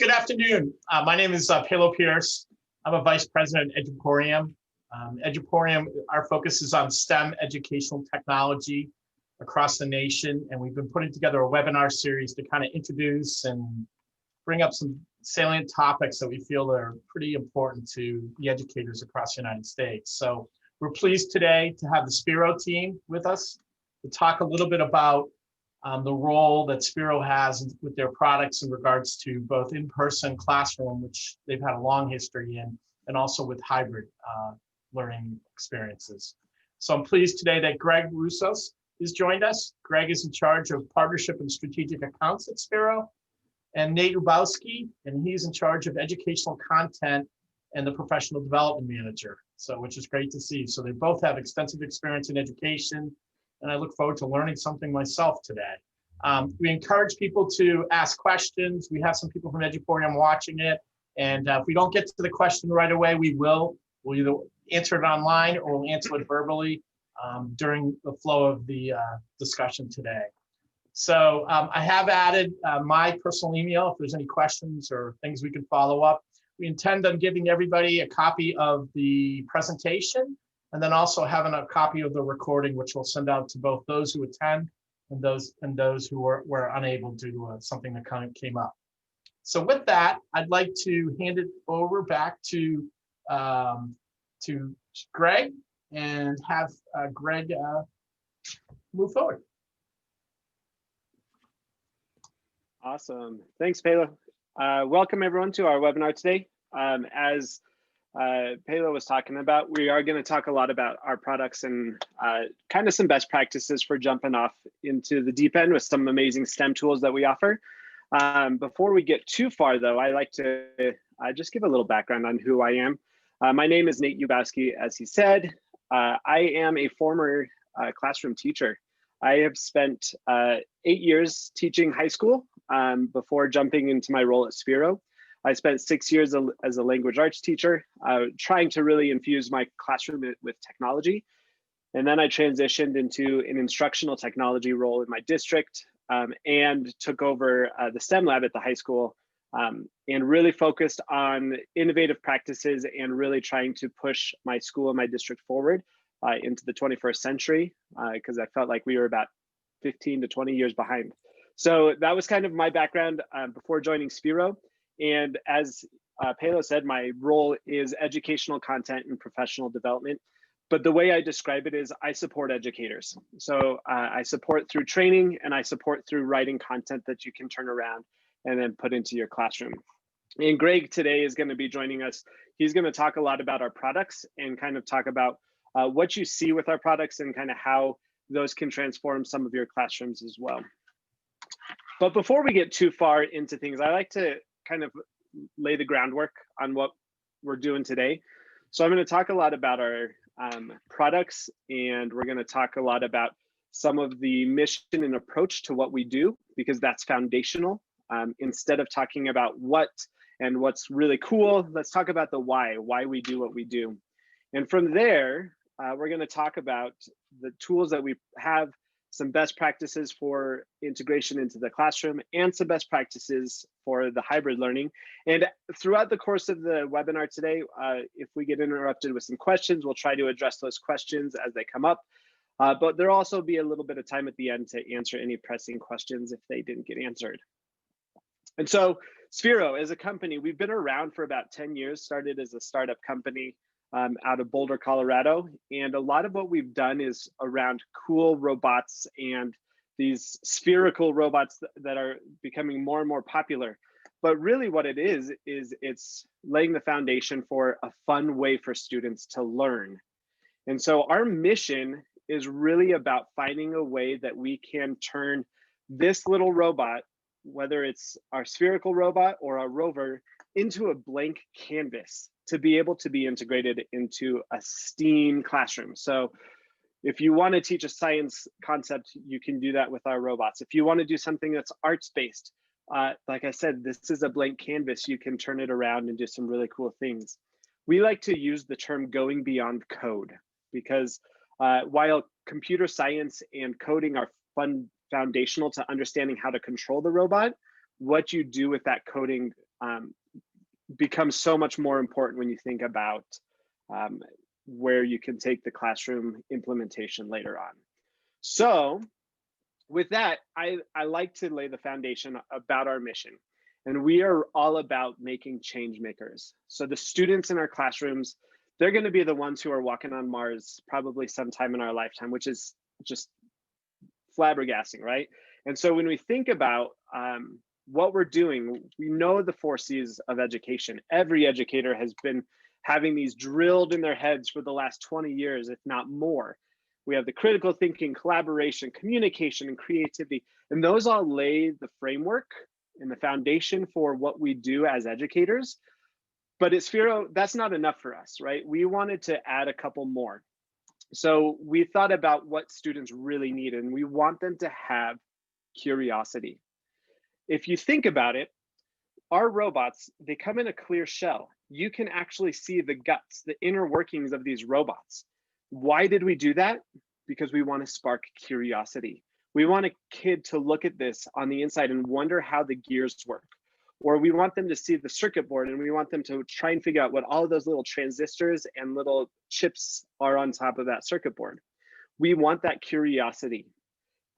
Good afternoon. My name is Palo Pierce. I'm a vice president at Eduporium. Eduporium, our focus is on STEM educational technology across the nation, and we've been putting together a webinar series to kind of introduce and bring up some salient topics that we feel are pretty important to the educators across the United States. So we're pleased today to have the Sphero team with us to talk a little bit about the role that Sphero has with their products in regards to both in-person classroom, which they've had a long history in, and also with hybrid learning experiences. So I'm pleased today that Greg Rousos has joined us. Greg is in charge of partnership and strategic accounts at Sphero, and Nate Ubowski, and he's in charge of educational content and the professional development manager. So, which is great to see. So they both have extensive experience in education, and I look forward to learning something myself today. We encourage people to ask questions. We have some people from Eduporium watching it, and if we don't get to the question right away, we'll either answer it online or we'll answer it verbally during the flow of the discussion today. So I have added my personal email if there's any questions or things we can follow up. We intend on giving everybody a copy of the presentation, and then also having a copy of the recording, which we'll send out to both those who attend and those who were unable due to something that kind of came up. So with that, I'd like to hand it over back to Greg and have Greg move forward. Awesome. Thanks, Palo. Welcome everyone to our webinar today. As Palo was talking about, we are going to talk a lot about our products and kind of some best practices for jumping off into the deep end with some amazing STEM tools that we offer. Before we get too far though, I like to just give a little background on who I am. My name is Nate Ubowski, as he said. I am a former classroom teacher. I have spent 8 years teaching high school before jumping into my role at Sphero. I spent 6 years as a language arts teacher, trying to really infuse my classroom with technology. And then I transitioned into an instructional technology role in my district and took over the STEM lab at the high school and really focused on innovative practices and really trying to push my school and my district forward into the 21st century because I felt like we were about 15 to 20 years behind. So that was kind of my background before joining Sphero. And as Palo said, my role is educational content and professional development. But the way I describe it is I support educators. So I support through training and I support through writing content that you can turn around and then put into your classroom. And Greg today is going to be joining us. He's going to talk a lot about our products and kind of talk about what you see with our products and kind of how those can transform some of your classrooms as well. But before we get too far into things, I like to kind of lay the groundwork on what we're doing today. So I'm going to talk a lot about our products, and we're going to talk a lot about some of the mission and approach to what we do, because that's foundational. Instead of talking about what and what's really cool, let's talk about the why we do what we do. And from there, we're going to talk about the tools that we have, some best practices for integration into the classroom, and some best practices for the hybrid learning. And throughout the course of the webinar today, if we get interrupted with some questions, we'll try to address those questions as they come up. But there'll also be a little bit of time at the end to answer any pressing questions if they didn't get answered. And so Sphero, as a company, we've been around for about 10 years, started as a startup company out of Boulder, Colorado. And a lot of what we've done is around cool robots and these spherical robots that are becoming more and more popular. But really what it is it's laying the foundation for a fun way for students to learn. And so our mission is really about finding a way that we can turn this little robot, whether it's our spherical robot or our rover, into a blank canvas to be able to be integrated into a STEAM classroom. So if you want to teach a science concept, you can do that with our robots. If you want to do something that's arts-based, like I said, this is a blank canvas. You can turn it around and do some really cool things. We like to use the term going beyond code because while computer science and coding are foundational to understanding how to control the robot, what you do with that coding becomes so much more important when you think about where you can take the classroom implementation later on. So with that, I like to lay the foundation about our mission. And we are all about making change makers. So the students in our classrooms, they're going to be the ones who are walking on Mars probably sometime in our lifetime, which is just flabbergasting, right? And so when we think about what we're doing, we know the 4 C's of education. Every educator has been having these drilled in their heads for the last 20 years, if not more. We have the critical thinking, collaboration, communication, and creativity. And those all lay the framework and the foundation for what we do as educators. But at Sphero, that's not enough for us, right? We wanted to add a couple more. So we thought about what students really need, and we want them to have curiosity. If you think about it, our robots, they come in a clear shell. You can actually see the guts, the inner workings of these robots. Why did we do that? Because we want to spark curiosity. We want a kid to look at this on the inside and wonder how the gears work. Or we want them to see the circuit board and we want them to try and figure out what all of those little transistors and little chips are on top of that circuit board. We want that curiosity.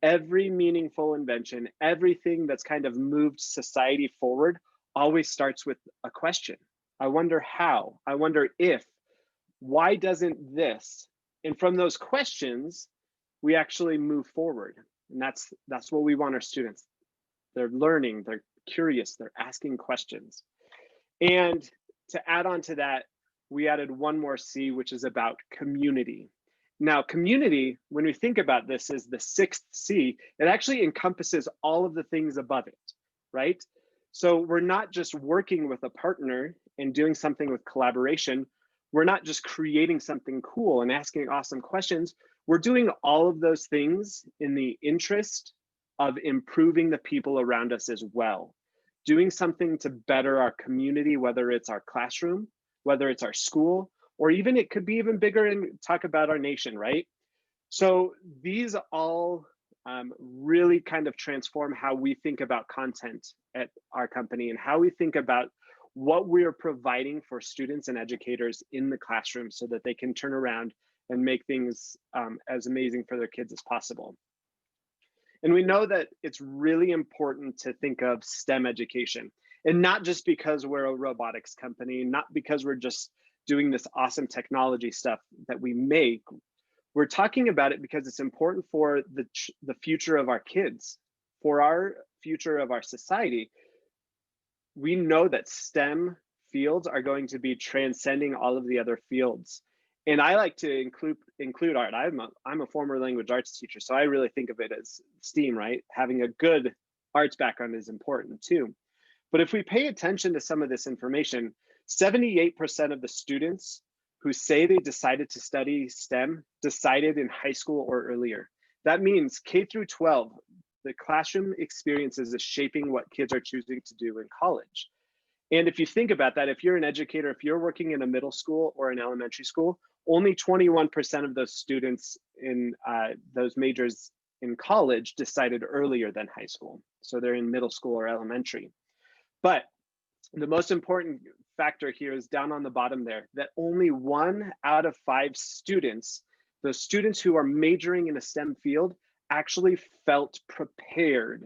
Every meaningful invention, everything that's kind of moved society forward always starts with a question. I wonder how, I wonder if, why doesn't this? And from those questions, we actually move forward. And that's what we want our students. They're learning, they're curious, they're asking questions. And to add on to that, we added one more C, which is about community. Now, community, when we think about this, is the 6th C. It actually encompasses all of the things above it, right? So we're not just working with a partner and doing something with collaboration. We're not just creating something cool and asking awesome questions. We're doing all of those things in the interest of improving the people around us as well. Doing something to better our community, whether it's our classroom, whether it's our school, or even it could be even bigger and talk about our nation, right? So these all really kind of transform how we think about content at our company and how we think about what we're providing for students and educators in the classroom so that they can turn around and make things as amazing for their kids as possible. And we know that it's really important to think of STEM education, and not just because we're a robotics company, not because we're just doing this awesome technology stuff that we make. We're talking about it because it's important for the future of our kids, for our future of our society. We know that STEM fields are going to be transcending all of the other fields. And I like to include art. I'm a former language arts teacher, so I really think of it as STEAM, right? Having a good arts background is important too. But if we pay attention to some of this information, 78% of the students who say they decided to study STEM decided in high school or earlier. That means K through 12, the classroom experiences is shaping what kids are choosing to do in college. And if you think about that, if you're an educator, if you're working in a middle school or an elementary school, only 21% of those students in those majors in college decided earlier than high school. So they're in middle school or elementary. But the most important factor here is down on the bottom there, that only 1 out of 5 students, the students who are majoring in a STEM field, actually felt prepared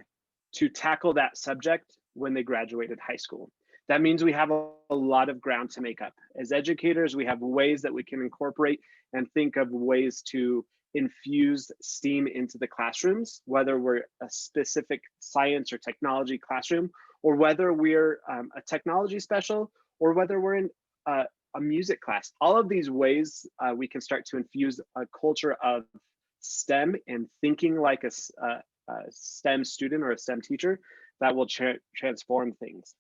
to tackle that subject when they graduated high school. That means we have a lot of ground to make up. As educators, we have ways that we can incorporate and think of ways to infuse STEAM into the classrooms, whether we're a specific science or technology classroom, or whether we're a technology special, or whether we're in a music class. All of these ways we can start to infuse a culture of STEM and thinking like a STEM student or a STEM teacher that will transform things.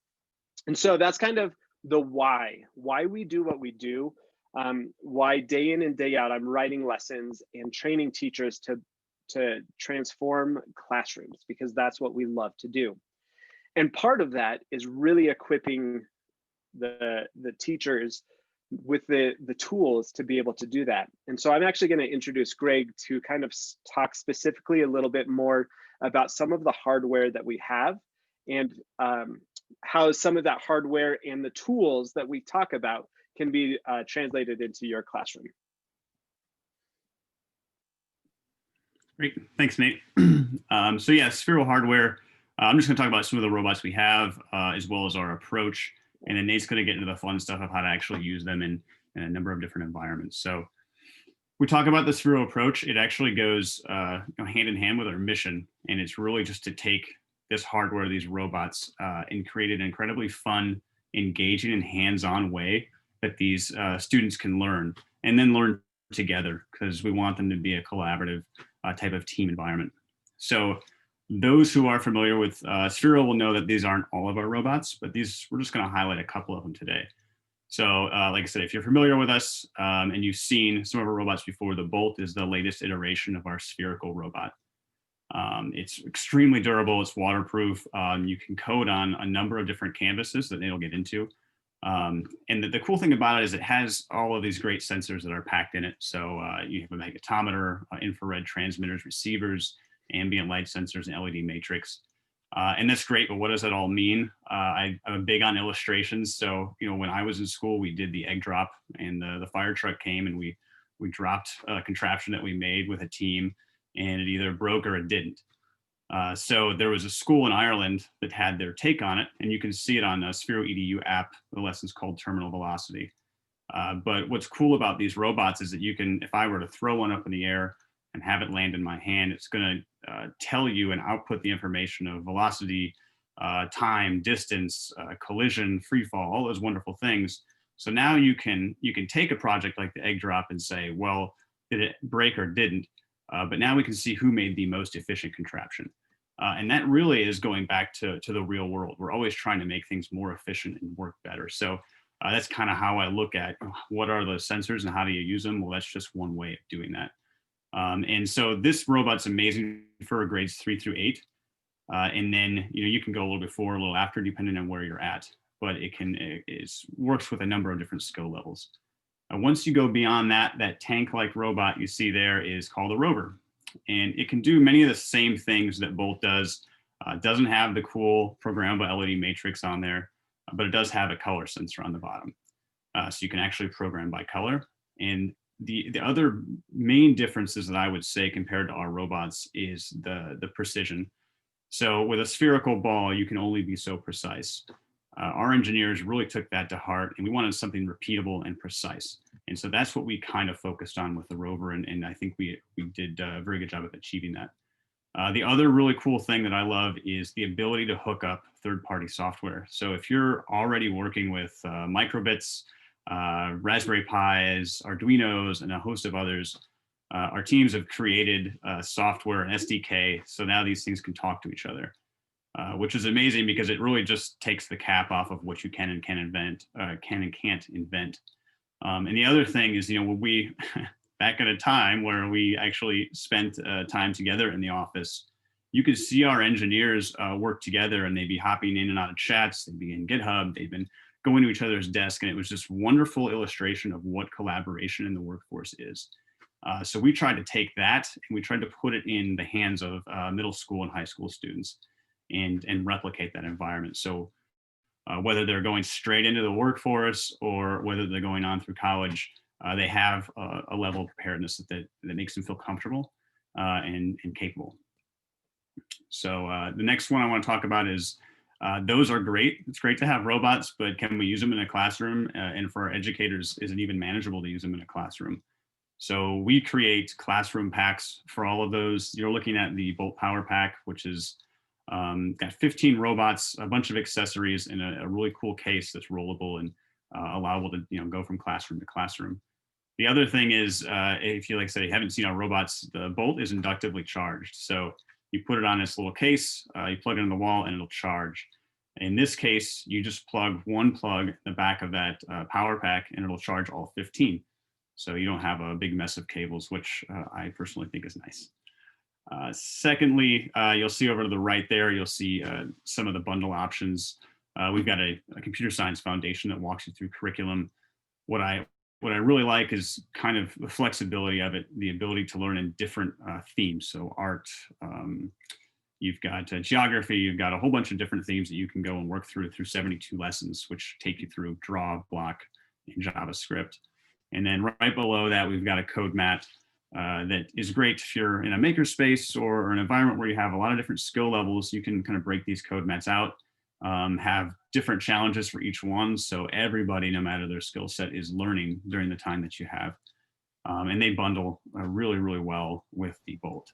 And so that's kind of the why we do what we do, why day in and day out I'm writing lessons and training teachers to transform classrooms, because that's what we love to do. And part of that is really equipping the teachers with the tools to be able to do that. And so I'm actually going to introduce Greg to kind of talk specifically a little bit more about some of the hardware that we have and how some of that hardware and the tools that we talk about can be translated into your classroom. Great, thanks, Nate. So yeah, Sphero Hardware. I'm just going to talk about some of the robots we have, as well as our approach, and then Nate's going to get into the fun stuff of how to actually use them in a number of different environments. So we talk about the Sphero approach. It actually goes hand in hand with our mission, and it's really just to take this hardware, these robots, and create an incredibly fun, engaging, and hands-on way that these students can learn, and then learn together, because we want them to be a collaborative type of team environment. So those who are familiar with Sphero will know that these aren't all of our robots, but these, we're just going to highlight a couple of them today. So like I said, if you're familiar with us and you've seen some of our robots before, the Bolt is the latest iteration of our spherical robot. It's extremely durable, it's waterproof. You can code on a number of different canvases that it'll get into. And the cool thing about it is it has all of these great sensors that are packed in it. So you have a magnetometer, infrared transmitters, receivers, ambient light sensors, and LED matrix. And that's great, but what does that all mean? I'm big on illustrations. So, when I was in school, we did the egg drop, and the fire truck came, and we dropped a contraption that we made with a team, and it either broke or it didn't. So there was a school in Ireland that had their take on it, and you can see it on the Sphero Edu App. The lesson's called Terminal Velocity. But what's cool about these robots is that you can, if I were to throw one up in the air and have it land in my hand, it's going to tell you and output the information of velocity, time, distance, collision, free fall, all those wonderful things. So now you can take a project like the egg drop and say, well, did it break or didn't? But now we can see who made the most efficient contraption. And that really is going back to the real world. We're always trying to make things more efficient and work better. So that's kind of how I look at what are the sensors and how do you use them? Well, that's just one way of doing that. And so this robot's amazing for grades 3 through 8. And then, you can go a little before, a little after, depending on where you're at, but it works with a number of different skill levels. Once you go beyond that tank-like robot you see there is called a rover. And it can do many of the same things that Bolt does. Doesn't have the cool programmable LED matrix on there, but it does have a color sensor on the bottom. So you can actually program by color. And the other main differences that I would say compared to our robots is the precision. So with a spherical ball, you can only be so precise. Our engineers really took that to heart, and we wanted something repeatable and precise. And so that's what we kind of focused on with the rover, and I think we did a very good job of achieving that. The other really cool thing that I love is the ability to hook up third-party software. So if you're already working with microbits, Raspberry Pis, Arduinos, and a host of others, our teams have created software and SDK, so now these things can talk to each other. Which is amazing because it really just takes the cap off of what you can and can't invent. And the other thing is, when we, back at a time where we actually spent time together in the office, you could see our engineers work together, and they'd be hopping in and out of chats, they'd be in GitHub, they'd been going to each other's desk, and it was just wonderful illustration of what collaboration in the workforce is. So we tried to take that and we tried to put it in the hands of middle school and high school students. And replicate that environment. So whether they're going straight into the workforce or whether they're going on through college, they have a level of preparedness that makes them feel comfortable and capable. So the next one I want to talk about is those are great. It's great to have robots, but can we use them in a classroom? And for our educators, is it even manageable to use them in a classroom? So we create classroom packs for all of those. You're looking at the Bolt Power Pack, which is got 15 robots, a bunch of accessories, and a really cool case that's rollable and allowable to go from classroom to classroom. The other thing is, if you you haven't seen our robots, the Bolt is inductively charged. So you put it on this little case, you plug it in the wall, and it'll charge. In this case, you just plug one plug in the back of that power pack, and it'll charge all 15. So you don't have a big mess of cables, which I personally think is nice. Secondly, you'll see over to the right there, you'll see some of the bundle options. We've got a computer science foundation that walks you through curriculum. What I really like is kind of the flexibility of it, the ability to learn in different themes. So art, You've got geography, you've got a whole bunch of different themes that you can go and work through 72 lessons, which take you through draw, block, and JavaScript. And then right below that, we've got a code mat that is great if you're in a makerspace or an environment where you have a lot of different skill levels. You can kind of break these code mats out, have different challenges for each one. So everybody, no matter their skill set, is learning during the time that you have. And they bundle really, really well with the Bolt.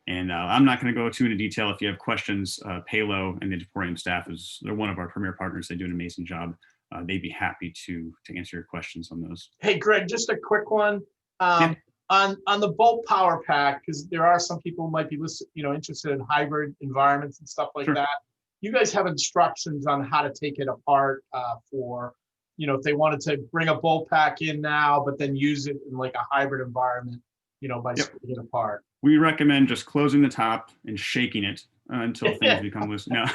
And I'm not going to go too into detail. If you have questions, Palo and the Eduporium staff they're one of our premier partners. They do an amazing job. They'd be happy to answer your questions on those. Hey, Greg, just a quick one. Yeah. On the Bolt Power Pack, because there are some people who might be interested in hybrid environments and stuff like Sure. that. You guys have instructions on how to take it apart for, if they wanted to bring a Bolt Pack in now, but then use it in like a hybrid environment, by splitting it apart. We recommend just closing the top and shaking it until things become loose. No,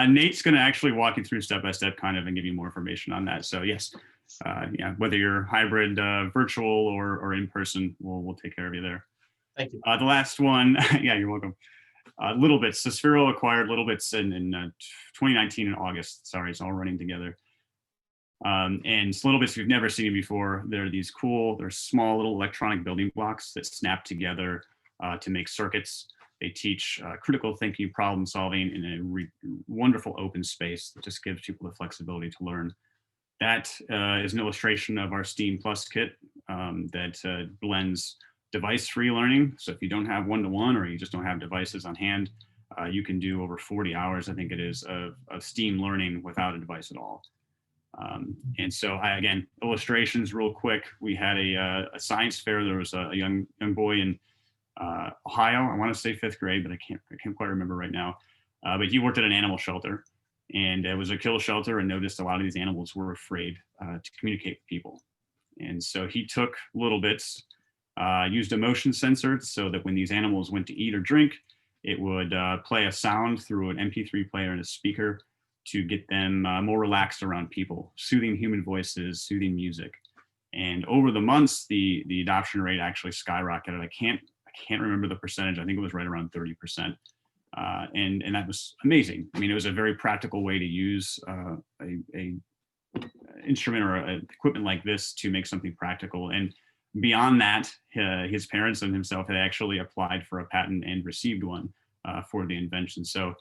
Nate's going to actually walk you through step-by-step kind of and give you more information on that. So yes, whether you're hybrid, virtual or in person, we'll take care of you there. Thank you. The last one, yeah, you're welcome. Little Bits. So Sphero acquired Little Bits in 2019 in August. Sorry, it's all running together. And Little Bits, if you've never seen it before, they're small little electronic building blocks that snap together to make circuits. They teach critical thinking, problem solving in a wonderful open space that just gives people the flexibility to learn. That is an illustration of our STEAM Plus kit that blends device-free learning. So if you don't have one-to-one or you just don't have devices on hand, you can do over 40 hours, I think it is, of STEAM learning without a device at all. And so again, illustrations real quick. We had a science fair. There was a young boy in Ohio. I want to say 5th grade, but I can't quite remember right now. But he worked at an animal shelter, and it was a kill shelter, and noticed a lot of these animals were afraid to communicate with people. And so he took Little Bits, used a motion sensor so that when these animals went to eat or drink, it would play a sound through an MP3 player and a speaker to get them more relaxed around people, soothing human voices, soothing music. And over the months, the adoption rate actually skyrocketed. I can't remember the percentage. I think it was right around 30%. And that was amazing. I mean, it was a very practical way to use a instrument or equipment like this to make something practical. And beyond that, his parents and himself had actually applied for a patent and received one for the invention. So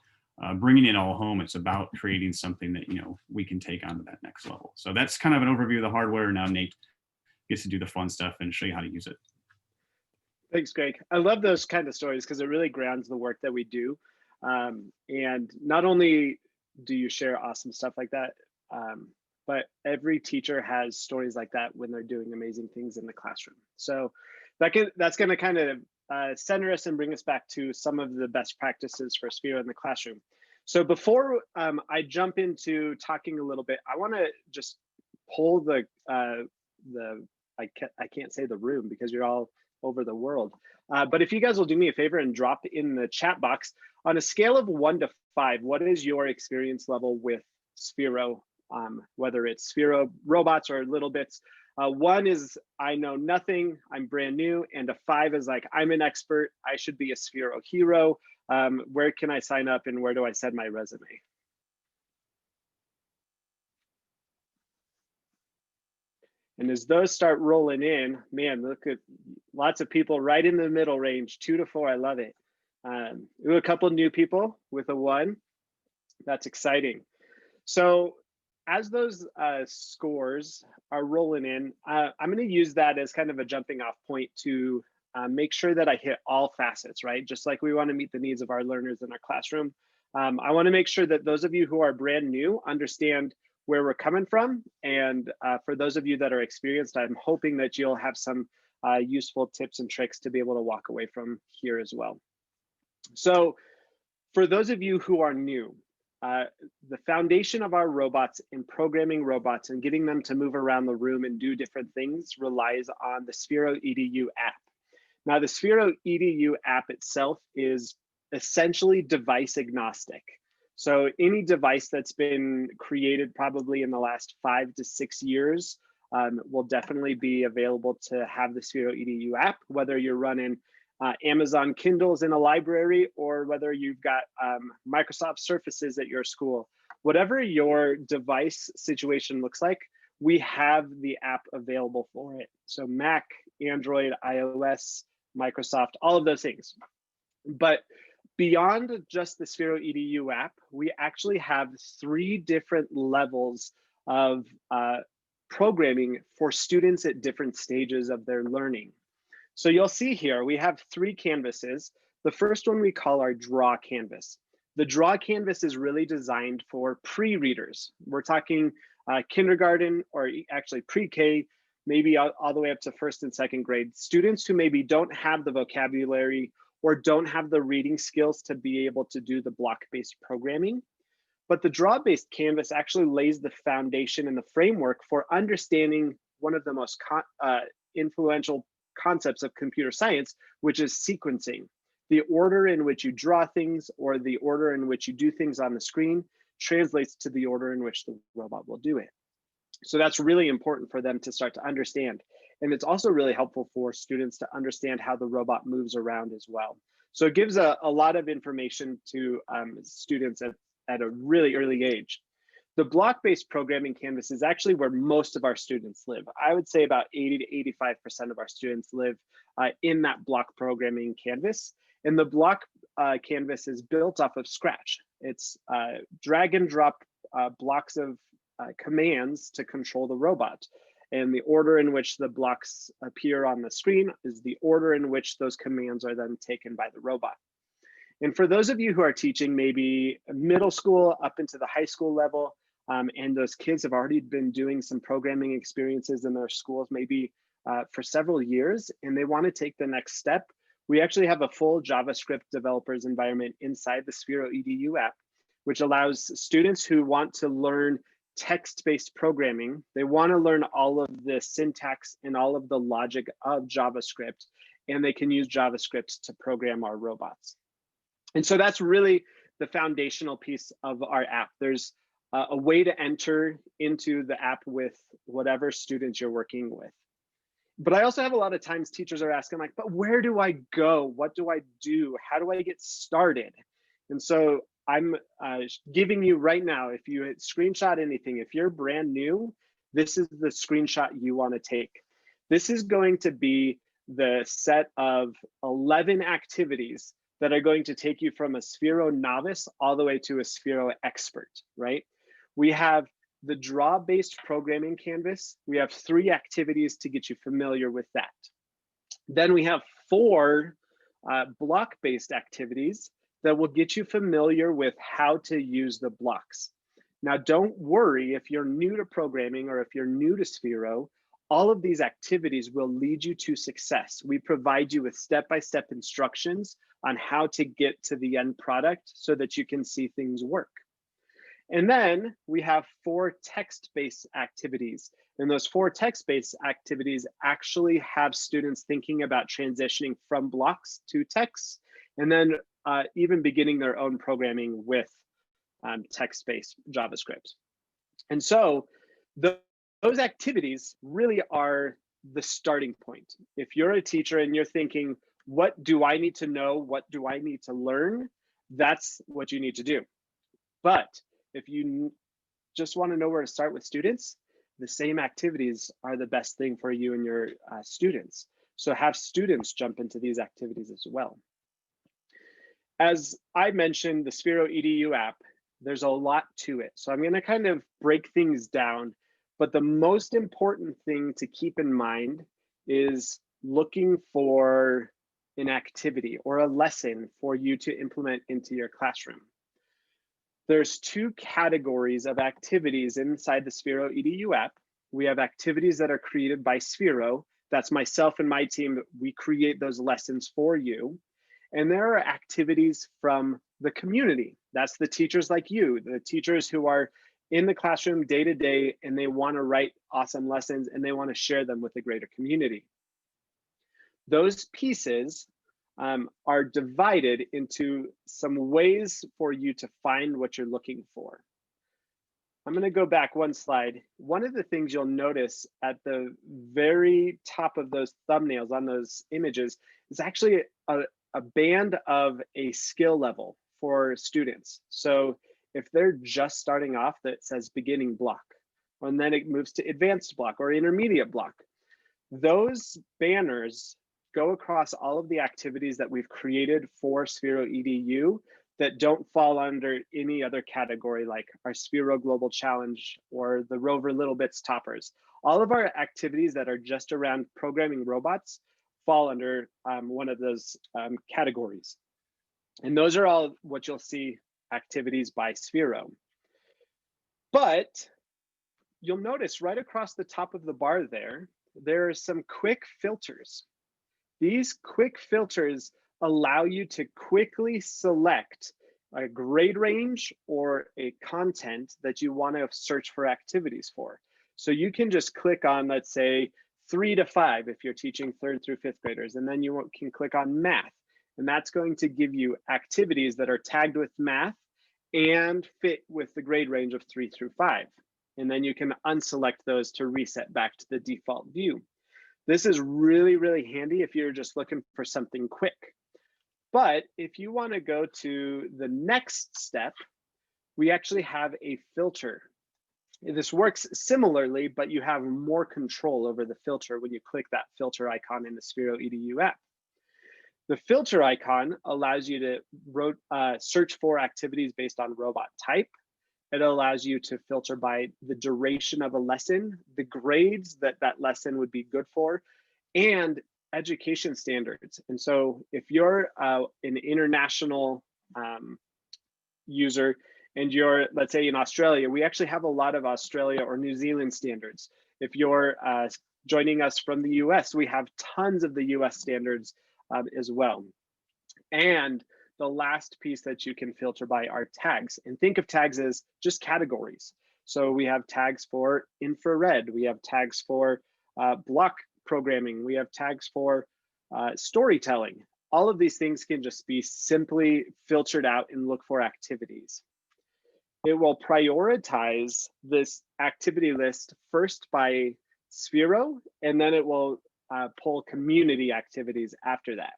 bringing it all home, it's about creating something that we can take on to that next level. So that's kind of an overview of the hardware. Now Nate gets to do the fun stuff and show you how to use it. Thanks, Greg. I love those kind of stories because it really grounds the work that we do. And not only do you share awesome stuff like that, but every teacher has stories like that when they're doing amazing things in the classroom. So that's going to kind of center us and bring us back to some of the best practices for Sphero in the classroom. So before I jump into talking a little bit, I want to just pull I can't say the room because you're all over the world. But if you guys will do me a favor and drop in the chat box, on a scale of 1 to 5, what is your experience level with Sphero, whether it's Sphero robots or Little Bits? 1 is I know nothing, I'm brand new, and a 5 is like I'm an expert, I should be a Sphero hero. Where can I sign up and where do I send my resume? And as those start rolling in, man, look at lots of people right in the middle range, 2 to 4. I love it. We have a couple new people with a 1. That's exciting. So as those scores are rolling in, I'm going to use that as kind of a jumping off point to make sure that I hit all facets, right? Just like we want to meet the needs of our learners in our classroom. I want to make sure that those of you who are brand new understand where we're coming from. And for those of you that are experienced, I'm hoping that you'll have some useful tips and tricks to be able to walk away from here as well. So for those of you who are new, the foundation of our robots and programming robots and getting them to move around the room and do different things relies on the Sphero Edu app. Now, the Sphero Edu app itself is essentially device agnostic. So any device that's been created probably in the last 5 to 6 years will definitely be available to have the Sphero Edu app, whether you're running Amazon Kindles in a library, or whether you've got Microsoft Surfaces at your school. Whatever your device situation looks like, we have the app available for it. So Mac, Android, iOS, Microsoft, all of those things. But beyond just the Sphero Edu app, we actually have 3 different levels of programming for students at different stages of their learning. So you'll see here, we have 3 canvases. The first one we call our draw canvas. The draw canvas is really designed for pre-readers. We're talking kindergarten, or actually pre-K, maybe all the way up to 1st and 2nd grade. Students who maybe don't have the vocabulary or don't have the reading skills to be able to do the block-based programming. But the draw-based canvas actually lays the foundation and the framework for understanding one of the most influential concepts of computer science, which is sequencing. The order in which you draw things or the order in which you do things on the screen translates to the order in which the robot will do it. So that's really important for them to start to understand. And it's also really helpful for students to understand how the robot moves around as well. So it gives a lot of information to students at a really early age. The block-based programming canvas is actually where most of our students live. I would say about 80 to 85% of our students live in that block programming canvas. And the block canvas is built off of Scratch. It's drag and drop blocks of commands to control the robot. And the order in which the blocks appear on the screen is the order in which those commands are then taken by the robot. And for those of you who are teaching maybe middle school up into the high school level, and those kids have already been doing some programming experiences in their schools, maybe for several years, and they want to take the next step, we actually have a full JavaScript developers environment inside the Sphero Edu app, which allows students who want to learn text-based programming. They want to learn all of the syntax and all of the logic of JavaScript, and they can use JavaScript to program our robots. And so that's really the foundational piece of our app. There's a way to enter into the app with whatever students you're working with. But I also have a lot of times teachers are asking like, but where do I go? What do I do? How do I get started? And so I'm giving you right now, if you screenshot anything, if you're brand new, this is the screenshot you want to take. This is going to be the set of 11 activities that are going to take you from a Sphero novice all the way to a Sphero expert, right? We have the draw-based programming canvas. We have 3 activities to get you familiar with that. Then we have 4 block-based activities that will get you familiar with how to use the blocks. Now, don't worry if you're new to programming or if you're new to Sphero, all of these activities will lead you to success. We provide you with step-by-step instructions on how to get to the end product so that you can see things work. And then we have 4 text-based activities. And those 4 text-based activities actually have students thinking about transitioning from blocks to text, and then even beginning their own programming with text-based JavaScript. And so those activities really are the starting point. If you're a teacher and you're thinking, what do I need to know? What do I need to learn? That's what you need to do. But if you just want to know where to start with students, the same activities are the best thing for you and your students. So have students jump into these activities as well. As I mentioned, the Sphero Edu app, there's a lot to it. So I'm going to kind of break things down. But the most important thing to keep in mind is looking for an activity or a lesson for you to implement into your classroom. There's 2 categories of activities inside the Sphero Edu app. We have activities that are created by Sphero. That's myself and my team. We create those lessons for you. And there are activities from the community. That's the teachers like you, the teachers who are in the classroom day to day, and they want to write awesome lessons and they want to share them with the greater community. Those pieces are divided into some ways for you to find what you're looking for. I'm going to go back one slide. One of the things you'll notice at the very top of those thumbnails on those images is actually a band of a skill level for students. So if they're just starting off, that says beginning block, and then it moves to advanced block or intermediate block. Those banners go across all of the activities that we've created for Sphero EDU that don't fall under any other category, like our Sphero Global Challenge or the Rover Little Bits Toppers. All of our activities that are just around programming robots fall under one of those categories. And those are all what you'll see activities by Sphero. But you'll notice right across the top of the bar there are some quick filters. These quick filters allow you to quickly select a grade range or a content that you want to search for activities for. So you can just click on, let's say, 3 to 5 if you're teaching 3rd through 5th graders, and then you can click on math, and that's going to give you activities that are tagged with math and fit with the grade range of 3 through 5. And then you can unselect those to reset back to the default view. This is really, really handy if you're just looking for something quick. But if you want to go to the next step, we actually have a filter. This works similarly, but you have more control over the filter when you click that filter icon in the Sphero Edu app. The filter icon allows you to search for activities based on robot type. It allows you to filter by the duration of a lesson, the grades that that lesson would be good for, and education standards. And so if you're an international user and you're, let's say, in Australia, we actually have a lot of Australia or New Zealand standards. If you're joining us from the US, we have tons of the US standards as well. And the last piece that you can filter by are tags. And think of tags as just categories. So we have tags for infrared, we have tags for block programming, we have tags for storytelling. All of these things can just be simply filtered out and look for activities. It will prioritize this activity list first by Sphero, and then it will pull community activities after that.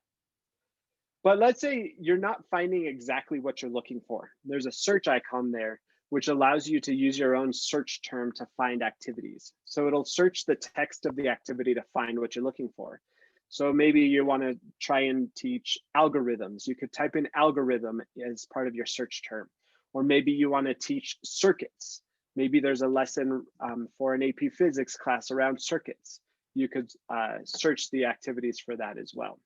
But let's say you're not finding exactly what you're looking for. There's a search icon there, which allows you to use your own search term to find activities. So it'll search the text of the activity to find what you're looking for. So maybe you want to try and teach algorithms. You could type in algorithm as part of your search term. Or maybe you want to teach circuits. Maybe there's a lesson for an AP physics class around circuits. You could search the activities for that as well.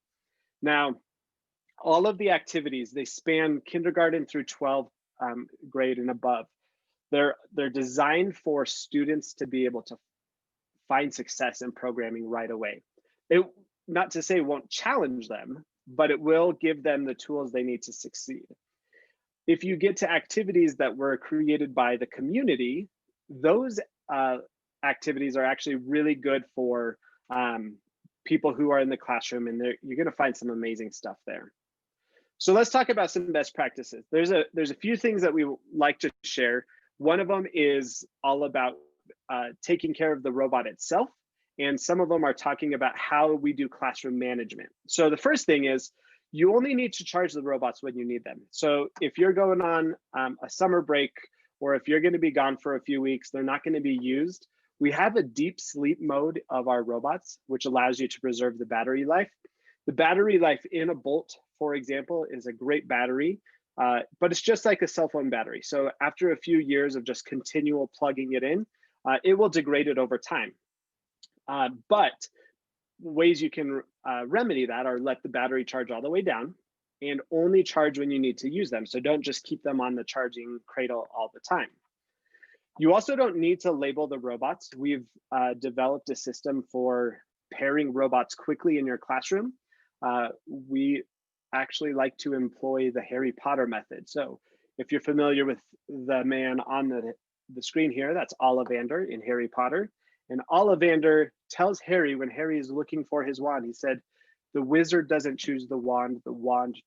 Now, all of the activities, they span kindergarten through 12th grade and above. They're designed for students to be able to find success in programming right away. It, not to say it won't challenge them, but it will give them the tools they need to succeed. If you get to activities that were created by the community, those activities are actually really good for people who are in the classroom, and you're going to find some amazing stuff there. So let's talk about some best practices. There's a few things that we like to share. One of them is all about taking care of the robot itself, and some of them are talking about how we do classroom management. So the first thing is you only need to charge the robots when you need them. So if you're going on a summer break, or if you're going to be gone for a few weeks, they're not going to be used. We have a deep sleep mode of our robots, which allows you to preserve the battery life. The battery life in a Bolt, for example, is a great battery, but it's just like a cell phone battery. So after a few years of just continual plugging it in, it will degrade it over time. But ways you can remedy that are let the battery charge all the way down and only charge when you need to use them. So don't just keep them on the charging cradle all the time. You also don't need to label the robots. We've developed a system for pairing robots quickly in your classroom. We actually like to employ the Harry Potter method. So if you're familiar with the man on the screen here, that's Ollivander in Harry Potter. And Ollivander tells Harry when Harry is looking for his wand, he said, "The wizard doesn't choose the wand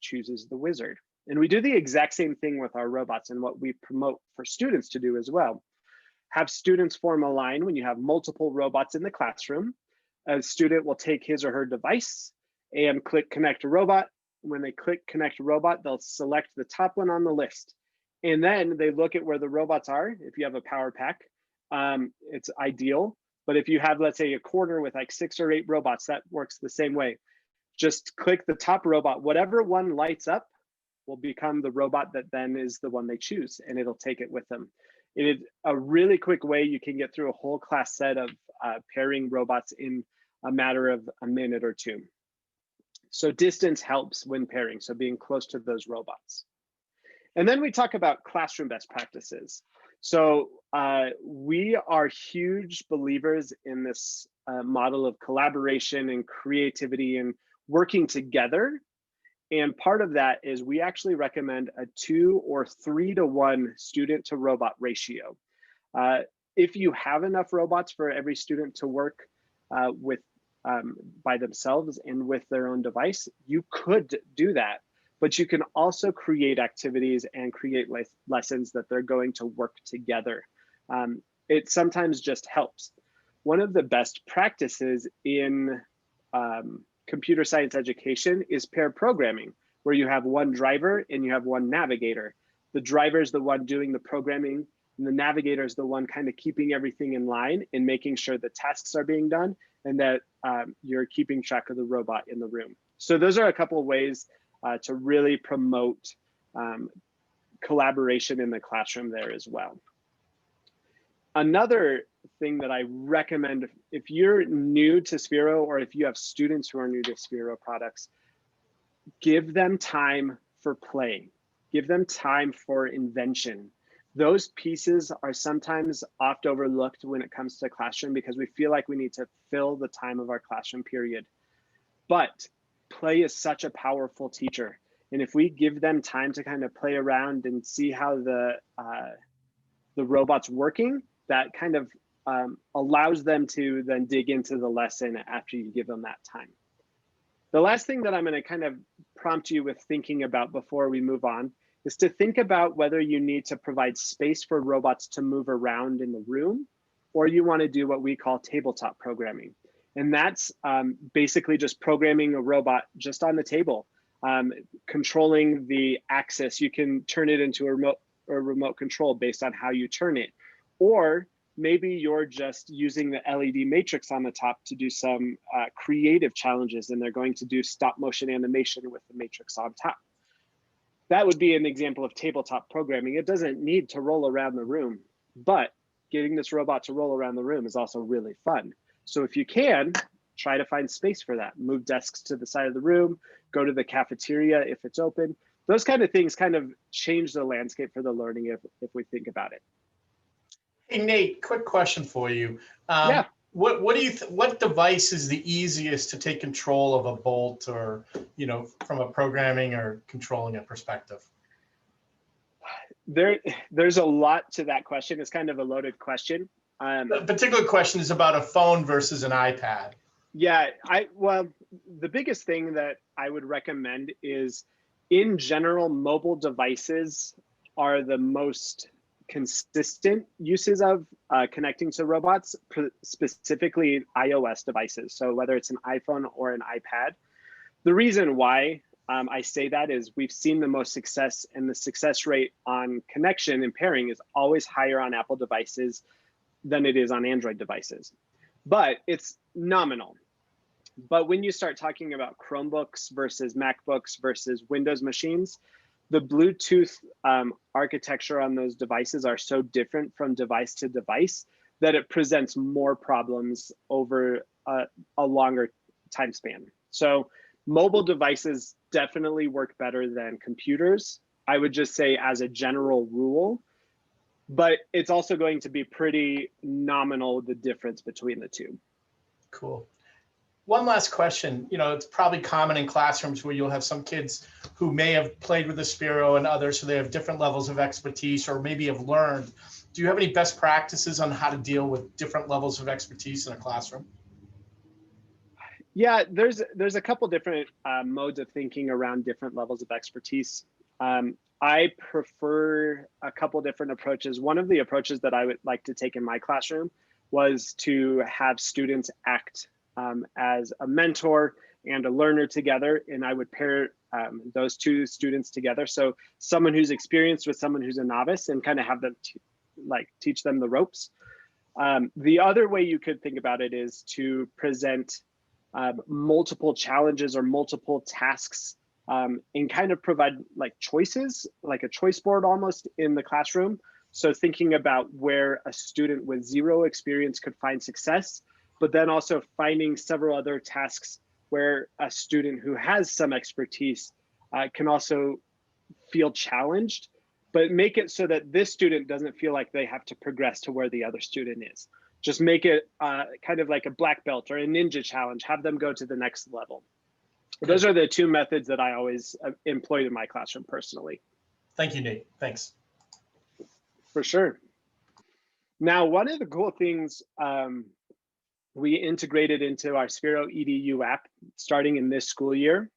chooses the wizard." And we do the exact same thing with our robots and what we promote for students to do as well. have students form a line when you have multiple robots in the classroom. A student will take his or her device and click connect a robot. When they click connect a robot, they'll select the top one on the list. And then they look at where the robots are. If you have a power pack, it's ideal. But if you have, let's say, a corner with like 6 or 8 robots, that works the same way. Just click the top robot. Whatever one lights up will become the robot that then is the one they choose, and it'll take it with them. It is a really quick way you can get through a whole class set of pairing robots in a matter of a minute or 2. So distance helps when pairing, so being close to those robots. And then we talk about classroom best practices. So we are huge believers in this model of collaboration and creativity and working together. And part of that is we actually recommend a 2 or 3 to 1 student to robot ratio. If you have enough robots for every student to work with by themselves and with their own device, you could do that. But you can also create activities and create lessons that they're going to work together. It sometimes just helps. One of the best practices in computer science education is pair programming, where you have one driver and you have one navigator. The driver is the one doing the programming, and the navigator is the one kind of keeping everything in line and making sure the tasks are being done and that you're keeping track of the robot in the room. So those are a couple of ways to really promote collaboration in the classroom there as well. Another thing that I recommend, if you're new to Sphero or if you have students who are new to Sphero products, give them time for play. Give them time for invention. Those pieces are sometimes oft overlooked when it comes to classroom because we feel like we need to fill the time of our classroom period. But play is such a powerful teacher. And if we give them time to kind of play around and see how the robot's working, that kind of allows them to then dig into the lesson after you give them that time. The last thing that I'm going to kind of prompt you with thinking about before we move on is to think about whether you need to provide space for robots to move around in the room, or you want to do what we call tabletop programming. And that's basically just programming a robot just on the table, controlling the axis. You can turn it into a remote control based on how you turn it. Or maybe you're just using the LED matrix on the top to do some creative challenges, and they're going to do stop motion animation with the matrix on top. That would be an example of tabletop programming. It doesn't need to roll around the room, but getting this robot to roll around the room is also really fun. So if you can, try to find space for that. Move desks to the side of the room, go to the cafeteria if it's open. Those kind of things kind of change the landscape for the learning if we think about it. Hey, Nate, quick question for you. Yeah. What device is the easiest to take control of a bolt, or, you know, from a programming or controlling a perspective? There's a lot to that question. It's kind of a loaded question. The particular question is about a phone versus an iPad. Yeah, well, the biggest thing that I would recommend is, in general, mobile devices are the most consistent uses of connecting to robots, specifically iOS devices. So whether it's an iPhone or an iPad. The reason why I say that is we've seen the most success, and the success rate on connection and pairing is always higher on Apple devices than it is on Android devices. But it's nominal. But when you start talking about Chromebooks versus MacBooks versus Windows machines, the Bluetooth architecture on those devices are so different from device to device that it presents more problems over a longer time span. So mobile devices definitely work better than computers, I would just say, as a general rule, but it's also going to be pretty nominal, the difference between the two. Cool. One last question. You know, it's probably common in classrooms where you'll have some kids who may have played with the Sphero and others, so they have different levels of expertise or maybe have learned. Do you have any best practices on how to deal with different levels of expertise in a classroom? Yeah, there's a couple different modes of thinking around different levels of expertise. I prefer a couple different approaches. One of the approaches that I would like to take in my classroom was to have students act as a mentor and a learner together, and I would pair those two students together. So someone who's experienced with someone who's a novice, and kind of have them teach them the ropes. The other way you could think about it is to present multiple challenges or multiple tasks and kind of provide like choices, like a choice board almost in the classroom. So thinking about where a student with zero experience could find success, but then also finding several other tasks where a student who has some expertise can also feel challenged, but make it so that this student doesn't feel like they have to progress to where the other student is. Just make it kind of like a black belt or a ninja challenge, have them go to the next level. Those are the two methods that I always employed in my classroom personally. Thank you, Nate. Thanks. For sure. Now, one of the cool things we integrated into our Sphero Edu app starting in this school year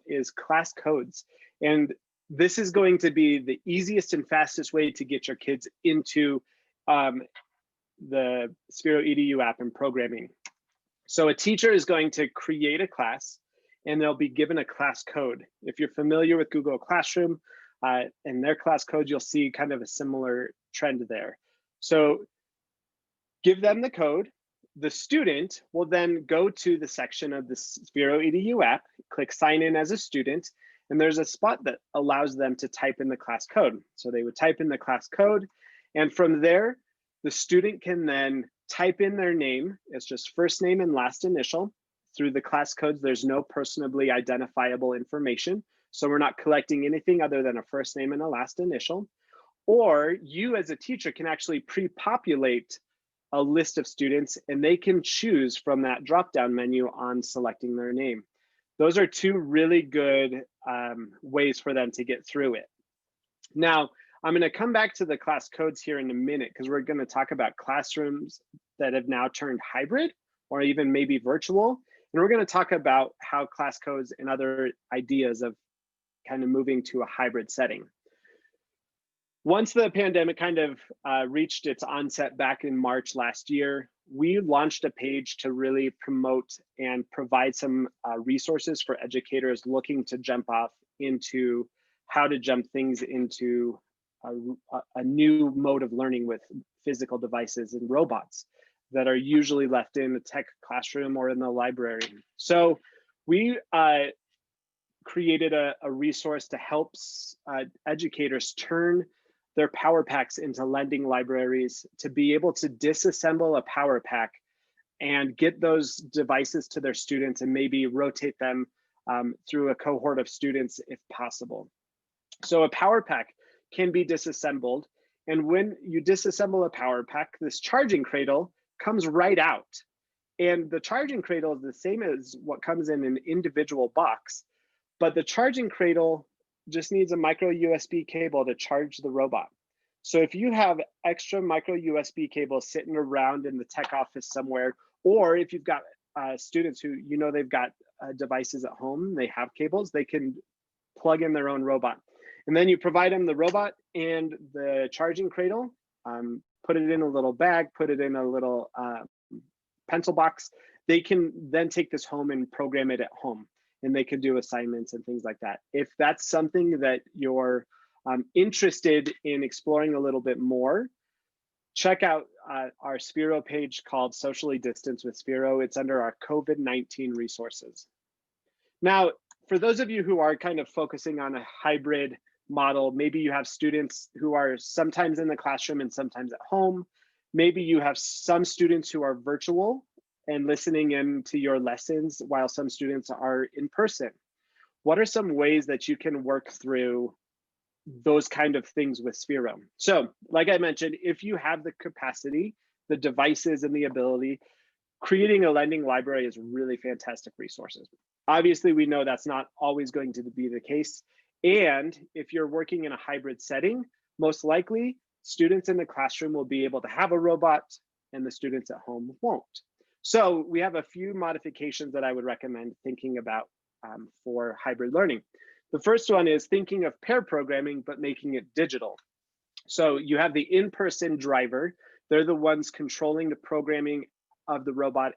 is class codes. And this is going to be the easiest and fastest way to get your kids into the Sphero Edu app and programming. So a teacher is going to create a class and they'll be given a class code. If you're familiar with Google Classroom and their class codes, you'll see kind of a similar trend there. So give them the code. The student will then go to the section of the Sphero Edu app, click sign in as a student, and there's a spot that allows them to type in the class code. So they would type in the class code, and from there, the student can then type in their name. It's just first name and last initial. Through the class codes, there's no personally identifiable information. So we're not collecting anything other than a first name and a last initial. Or you as a teacher can actually pre-populate a list of students and they can choose from that drop-down menu on selecting their name. Those are two really good ways for them to get through it. Now, I'm going to come back to the class codes here in a minute because we're going to talk about classrooms that have now turned hybrid or even maybe virtual. And we're going to talk about how class codes and other ideas of kind of moving to a hybrid setting. Once the pandemic kind of reached its onset back in March last year, we launched a page to really promote and provide some resources for educators looking to jump off into how to jump things into a new mode of learning with physical devices and robots that are usually left in a tech classroom or in the library. So we created a resource to help educators turn their power packs into lending libraries to be able to disassemble a power pack and get those devices to their students and maybe rotate them through a cohort of students if possible. So a power pack can be disassembled. And when you disassemble a power pack, this charging cradle comes right out. And the charging cradle is the same as what comes in an individual box, but the charging cradle just needs a micro USB cable to charge the robot. So if you have extra micro USB cables sitting around in the tech office somewhere, or if you've got students who they've got devices at home, they have cables, they can plug in their own robot. And then you provide them the robot and the charging cradle, put it in a little bag, put it in a little pencil box. They can then take this home and program it at home, and they can do assignments and things like that. If that's something that you're interested in exploring a little bit more, check out our Sphero page called Socially Distanced with Sphero. It's under our COVID-19 resources. Now, for those of you who are kind of focusing on a hybrid model, maybe you have students who are sometimes in the classroom and sometimes at home. Maybe you have some students who are virtual and listening in to your lessons while some students are in person. What are some ways that you can work through those kind of things with Sphero? So, like I mentioned, if you have the capacity, the devices and the ability, creating a lending library is really fantastic resources. Obviously, we know that's not always going to be the case. And if you're working in a hybrid setting, most likely students in the classroom will be able to have a robot and the students at home won't. So we have a few modifications that I would recommend thinking about for hybrid learning. The first one is thinking of pair programming, but making it digital. So you have the in-person driver. They're the ones controlling the programming of the robot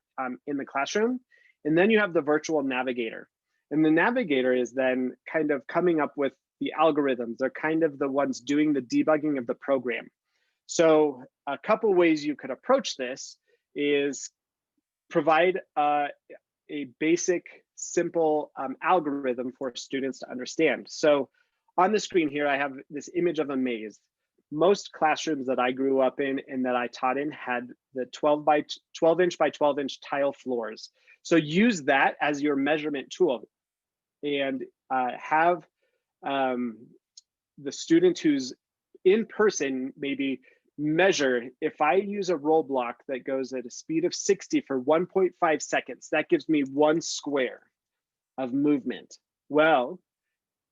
in the classroom. And then you have the virtual navigator. And the navigator is then kind of coming up with the algorithms. They're kind of the ones doing the debugging of the program. So a couple ways you could approach this is provide a basic, simple algorithm for students to understand. So on the screen here, I have this image of a maze. Most classrooms that I grew up in and that I taught in had the 12 inch by 12 inch tile floors. So use that as your measurement tool and have the student who's in person maybe measure, if I use a roadblock that goes at a speed of 60 for 1.5 seconds, that gives me 1 square of movement. Well,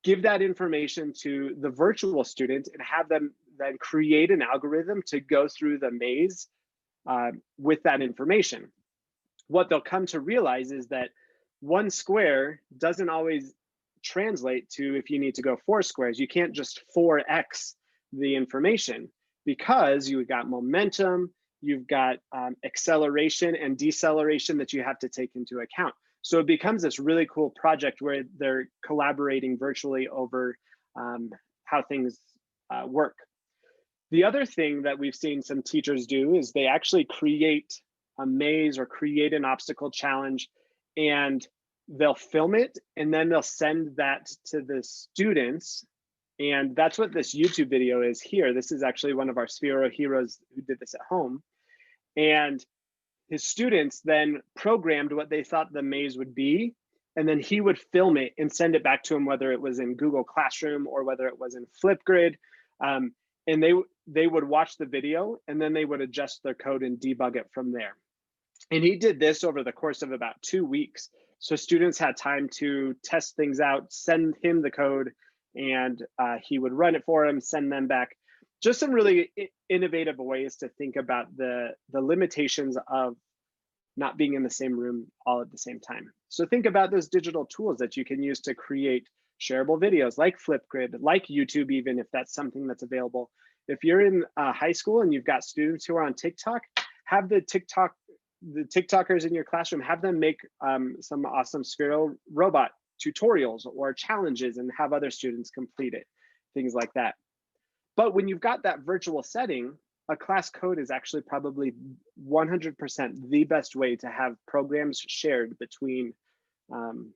give that information to the virtual student and have them then create an algorithm to go through the maze with that information. What they'll come to realize is that 1 square doesn't always translate to if you need to go 4 squares. You can't just 4x the information because you've got momentum, you've got acceleration and deceleration that you have to take into account. So it becomes this really cool project where they're collaborating virtually over how things work. The other thing that we've seen some teachers do is they actually create a maze or create an obstacle challenge, and they'll film it and then they'll send that to the students. And that's what this YouTube video is here. This is actually one of our Sphero heroes who did this at home. And his students then programmed what they thought the maze would be, and then he would film it and send it back to him, whether it was in Google Classroom or whether it was in Flipgrid. And they would watch the video and then they would adjust their code and debug it from there. And he did this over the course of about 2 weeks. So students had time to test things out, send him the code, and he would run it for them, send them back. Just some really innovative ways to think about the limitations of not being in the same room all at the same time. So think about those digital tools that you can use to create shareable videos like Flipgrid, like YouTube, even if that's something that's available. If you're in high school and you've got students who are on TikTok, have the TikTokers in your classroom, have them make some awesome Sphero robot tutorials or challenges and have other students complete it, things like that. But when you've got that virtual setting, a class code is actually probably 100% the best way to have programs shared between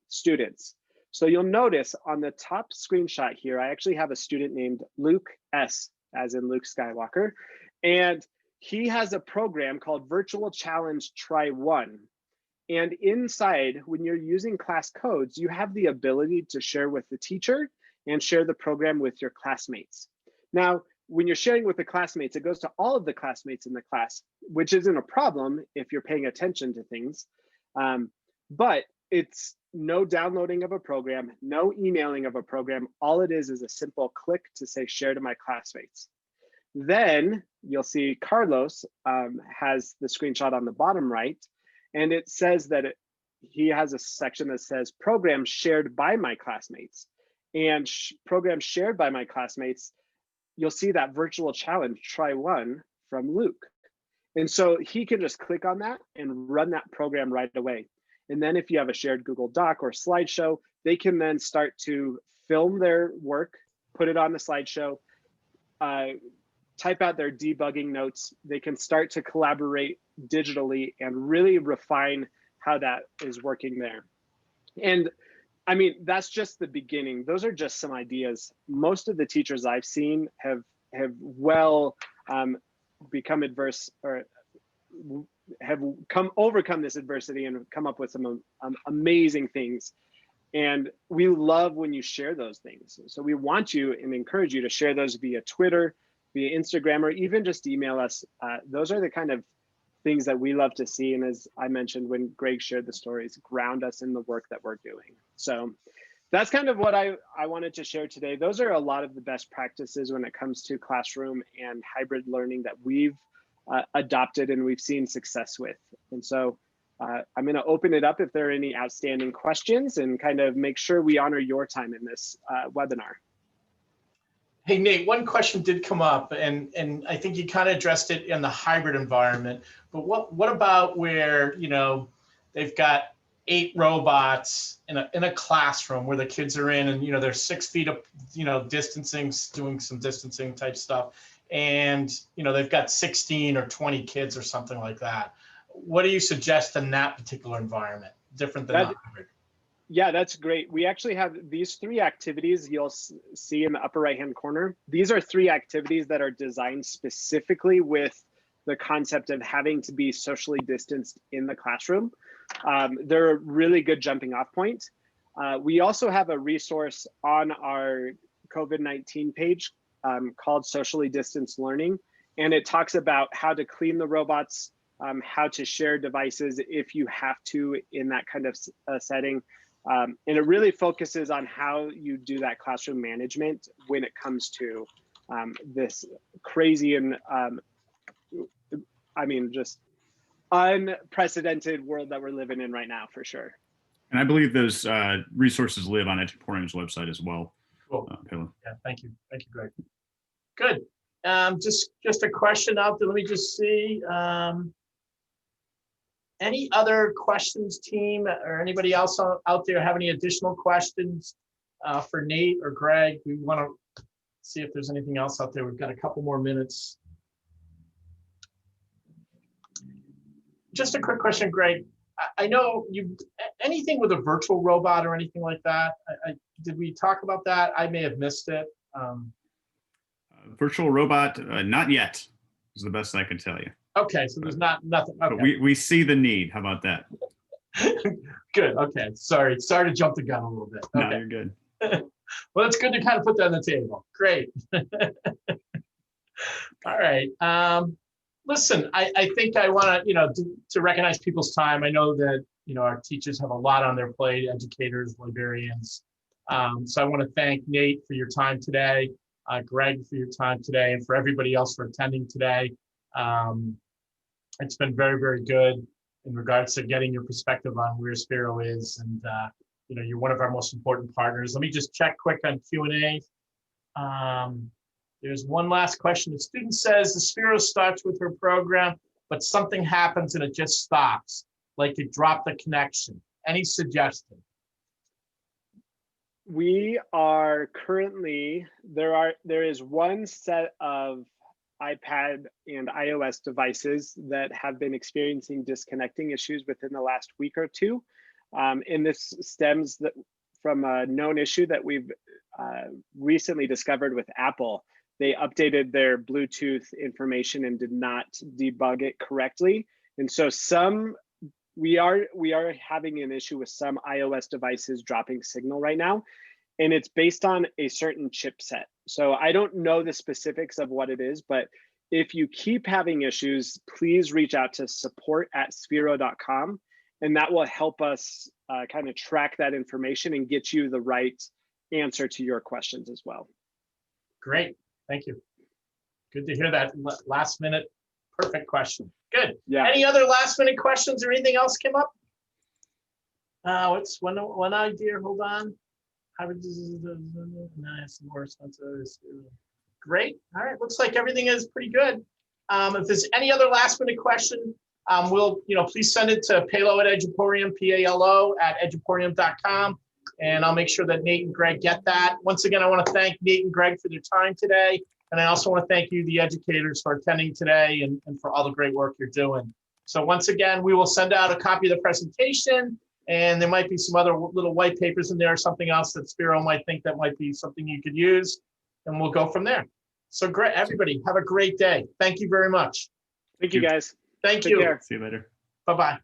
students. So you'll notice on the top screenshot here, I actually have a student named Luke S, as in Luke Skywalker. And he has a program called Virtual Challenge Try One. And inside, when you're using class codes, you have the ability to share with the teacher and share the program with your classmates. Now, when you're sharing with the classmates, it goes to all of the classmates in the class, which isn't a problem if you're paying attention to things. But it's no downloading of a program, no emailing of a program. All it is a simple click to say share to my classmates. Then you'll see Carlos has the screenshot on the bottom right, and it says that he has a section that says programs shared by my classmates. And programs shared by my classmates, you'll see that virtual challenge, try one, from Luke. And so he can just click on that and run that program right away. And then if you have a shared Google Doc or slideshow, they can then start to film their work, put it on the slideshow, type out their debugging notes. They can start to collaborate digitally and really refine how that is working there. And I mean, that's just the beginning. Those are just some ideas. Most of the teachers I've seen have well become adverse or have overcome this adversity and come up with some amazing things. And we love when you share those things. So we want you and encourage you to share those via Twitter, via Instagram, or even just email us. Those are the kind of things that we love to see. And as I mentioned, when Greg shared the stories, ground us in the work that we're doing. So that's kind of what I wanted to share today. Those are a lot of the best practices when it comes to classroom and hybrid learning that we've adopted and we've seen success with. And so I'm going to open it up if there are any outstanding questions and kind of make sure we honor your time in this webinar. Hey, Nate, one question did come up, and I think you kind of addressed it in the hybrid environment, but what about where, you know, they've got 8 robots in a classroom where the kids are in, and, you know, they're 6 feet up, you know, distancing, doing some distancing type stuff, and, you know, they've got 16 or 20 kids or something like that. What do you suggest in that particular environment, different than the hybrid? Yeah, that's great. We actually have these 3 activities you'll see in the upper right-hand corner. These are 3 activities that are designed specifically with the concept of having to be socially distanced in the classroom. They're a really good jumping off point. We also have a resource on our COVID-19 page called Socially Distanced Learning, and it talks about how to clean the robots, how to share devices if you have to in that kind of setting. And it really focuses on how you do that classroom management when it comes to this crazy and I mean, just unprecedented world that we're living in right now, for sure. And I believe those resources live on Eduporium's website as well. Cool. Yeah, thank you, Greg. Good. Just a question out there. Let me just see. Any other questions, team, or anybody else out there have any additional questions for Nate or Greg? We want to see if there's anything else out there. We've got a couple more minutes. Just a quick question, Greg. I know anything with a virtual robot or anything like that? Did we talk about that? I may have missed it. Virtual robot, not yet, is the best I can tell you. Okay, so there's nothing. Okay. But we see the need. How about that? Good. Okay. Sorry to jump the gun a little bit. Okay. No, you're good. Well, it's good to kind of put that on the table. Great. All right. Listen, I think I want to, to recognize people's time. I know that, our teachers have a lot on their plate, educators, librarians. So I want to thank Nate for your time today, Greg for your time today, and for everybody else for attending today. It's been very, very good in regards to getting your perspective on where Sphero is, and you're one of our most important partners. Let me just check quick on Q&A. There's one last question. The student says the Sphero starts with her program, but something happens and it just stops, like it dropped the connection. Any suggestion? We are currently, there is one set of iPad and iOS devices that have been experiencing disconnecting issues within the last week or two. And this stems from a known issue that we've recently discovered with Apple. They updated their Bluetooth information and did not debug it correctly. And so we are having an issue with some iOS devices dropping signal right now. And it's based on a certain chipset. So I don't know the specifics of what it is, but if you keep having issues, please reach out to support@sphero.com, and that will help us kind of track that information and get you the right answer to your questions as well. Great, thank you. Good to hear that last minute, perfect question. Good. Yeah. Any other last minute questions or anything else came up? It's one idea, hold on. Great. All right. Looks like everything is pretty good. If there's any other last minute question, please send it to Palo@Eduporium, PALO@eduporium.com, and I'll make sure that Nate and Greg get that. Once again, I want to thank Nate and Greg for their time today. And I also want to thank you, the educators, for attending today and for all the great work you're doing. So once again, we will send out a copy of the presentation. And there might be some other little white papers in there or something else that Sphero might think that might be something you could use. And we'll go from there. So great, everybody, have a great day. Thank you very much. Thank you, guys. Thank Take you. care. See you later. Bye-bye.